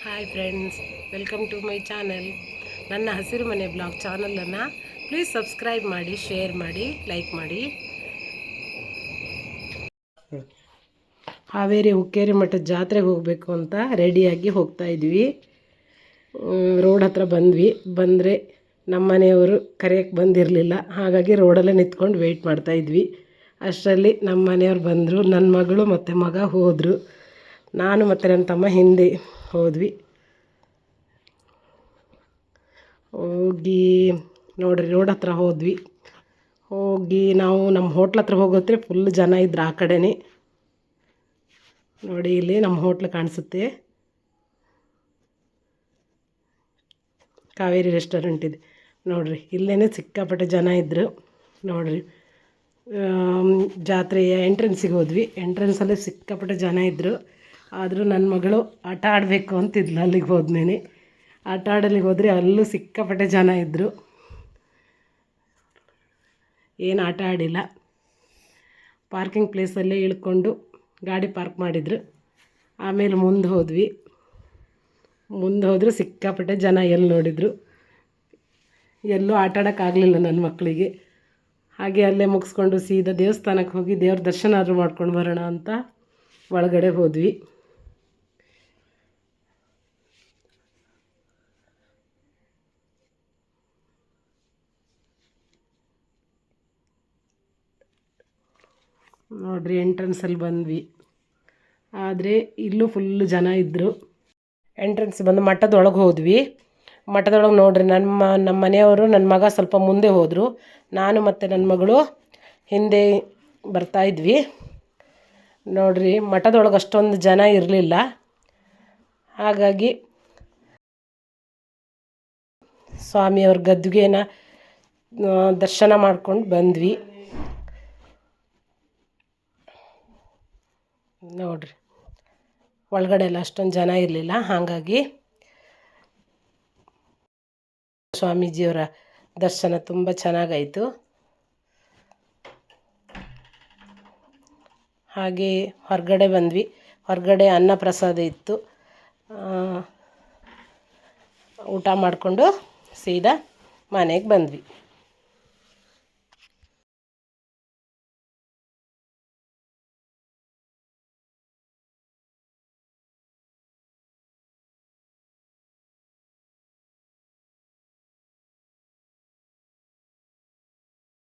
Hi friends, welcome to my channel. ನನ್ನ ಹಸಿರು ಮನೆ ಬ್ಲಾಗ್ ಚಾನಲನ್ನು ಪ್ಲೀಸ್ ಸಬ್ಸ್ಕ್ರೈಬ್ ಮಾಡಿ, ಶೇರ್ ಮಾಡಿ, ಲೈಕ್ ಮಾಡಿ. ಹಾವೇರಿ ಹುಕ್ಕೇರಿ ಮಠದ ಜಾತ್ರೆಗೆ ಹೋಗಬೇಕು ಅಂತ ರೆಡಿಯಾಗಿ ಹೋಗ್ತಾ ಇದ್ವಿ. ರೋಡ್ ಹತ್ರ ಬಂದರೆ ನಮ್ಮ ಮನೆಯವರು ಕರೆಯೋಕ್ಕೆ ಬಂದಿರಲಿಲ್ಲ. ಹಾಗಾಗಿ ರೋಡಲ್ಲೇ ನಿಂತ್ಕೊಂಡು ವೆಯ್ಟ್ ಮಾಡ್ತಾಯಿದ್ವಿ. ಅಷ್ಟರಲ್ಲಿ ನಮ್ಮ ಮನೆಯವ್ರು ಬಂದರು. ನನ್ನ ಮಗಳು ಮತ್ತು ಮಗ ಹೋದರು. ನಾನು ಮತ್ತು ನನ್ನ ತಮ್ಮ ಹಿಂದೆ ಹೋದ್ವಿ. ಹೋಗಿ ನೋಡ್ರಿ, ರೋಡ್ ಹತ್ರ ಹೋದ್ವಿ. ನಾವು ನಮ್ಮ ಹೋಟ್ಲ್ ಹತ್ರ ಹೋಗೋತ್ರೆ ಫುಲ್ ಜನ ಇದ್ರು. ಆ ಕಡೆನೇ ನೋಡಿ, ಇಲ್ಲಿ ನಮ್ಮ ಹೋಟ್ಲ್ ಕಾಣಿಸುತ್ತೆ. ಕಾವೇರಿ ರೆಸ್ಟೋರೆಂಟ್ ಇದೆ ನೋಡ್ರಿ. ಇಲ್ಲೇ ಸಿಕ್ಕಾಪಟ್ಟೆ ಜನ ಇದ್ದರು ನೋಡ್ರಿ. ಜಾತ್ರೆಯ ಎಂಟ್ರೆನ್ಸಿಗೆ ಹೋದ್ವಿ. ಎಂಟ್ರೆನ್ಸಲ್ಲೇ ಸಿಕ್ಕಾಪಟ್ಟೆ ಜನ ಇದ್ದರು. ಆದರೂ ನನ್ನ ಮಗಳು ಆಟ ಆಡಬೇಕು ಅಂತಿದ್ಲು. ಅಲ್ಲಿಗೆ ಹೋದ್ಮೇಲೆ ಆಟ ಆಡಲಿಕ್ಕೆ ಹೋದರೆ ಅಲ್ಲೂ ಸಿಕ್ಕಾಪಟ್ಟೆ ಜನ ಇದ್ದರು. ಏನು ಆಟ ಆಡಿಲ್ಲ. ಪಾರ್ಕಿಂಗ್ ಪ್ಲೇಸಲ್ಲೇ ಇಳ್ಕೊಂಡು ಗಾಡಿ ಪಾರ್ಕ್ ಮಾಡಿದ್ರು. ಆಮೇಲೆ ಮುಂದೆ ಹೋದ್ರೆ ಸಿಕ್ಕಾಪಟ್ಟೆ ಜನ ಎಲ್ಲಿ ನೋಡಿದರು. ಎಲ್ಲೂ ಆಟ ಆಡೋಕ್ಕಾಗಲಿಲ್ಲ ನನ್ನ ಮಕ್ಕಳಿಗೆ. ಹಾಗೆ ಅಲ್ಲೇ ಮುಗಿಸ್ಕೊಂಡು ಸೀದಾ ದೇವಸ್ಥಾನಕ್ಕೆ ಹೋಗಿ ದೇವ್ರ ದರ್ಶನ ಆದರೂ ಮಾಡ್ಕೊಂಡು ಬರೋಣ ಅಂತ ಒಳಗಡೆ ಹೋದ್ವಿ. ನೋಡ್ರಿ, ಎಂಟ್ರೆನ್ಸಲ್ಲಿ ಬಂದ್ವಿ. ಆದರೆ ಇಲ್ಲೂ ಫುಲ್ಲು ಜನ ಇದ್ದರು. ಎಂಟ್ರೆನ್ಸ್ ಬಂದು ಮಠದೊಳಗೆ ಹೋದ್ವಿ. ಮಠದೊಳಗೆ ನೋಡ್ರಿ, ನಮ್ಮ ಮನೆಯವರು, ನನ್ನ ಮಗ ಸ್ವಲ್ಪ ಮುಂದೆ ಹೋದರು. ನಾನು ಮತ್ತು ನನ್ನ ಮಗಳು ಹಿಂದೆ ಬರ್ತಾಯಿದ್ವಿ. ನೋಡ್ರಿ, ಮಠದೊಳಗೆ ಅಷ್ಟೊಂದು ಜನ ಇರಲಿಲ್ಲ. ಹಾಗಾಗಿ ಸ್ವಾಮಿಯವ್ರ ಗದ್ದುಗೆನ ದರ್ಶನ ಮಾಡ್ಕೊಂಡು ಬಂದ್ವಿ. ನೋಡ್ರಿ, ಒಳಗಡೆ ಎಲ್ಲ ಅಷ್ಟೊಂದು ಜನ ಇರಲಿಲ್ಲ. ಹಾಗಾಗಿ ಸ್ವಾಮೀಜಿಯವರ ದರ್ಶನ ತುಂಬ ಚೆನ್ನಾಗಾಯಿತು. ಹಾಗೆ ಹೊರಗಡೆ ಬಂದ್ವಿ. ಹೊರಗಡೆ ಅನ್ನ ಪ್ರಸಾದ ಇತ್ತು. ಊಟ ಮಾಡಿಕೊಂಡು ಸೀದಾ ಮನೆಗೆ ಬಂದ್ವಿ.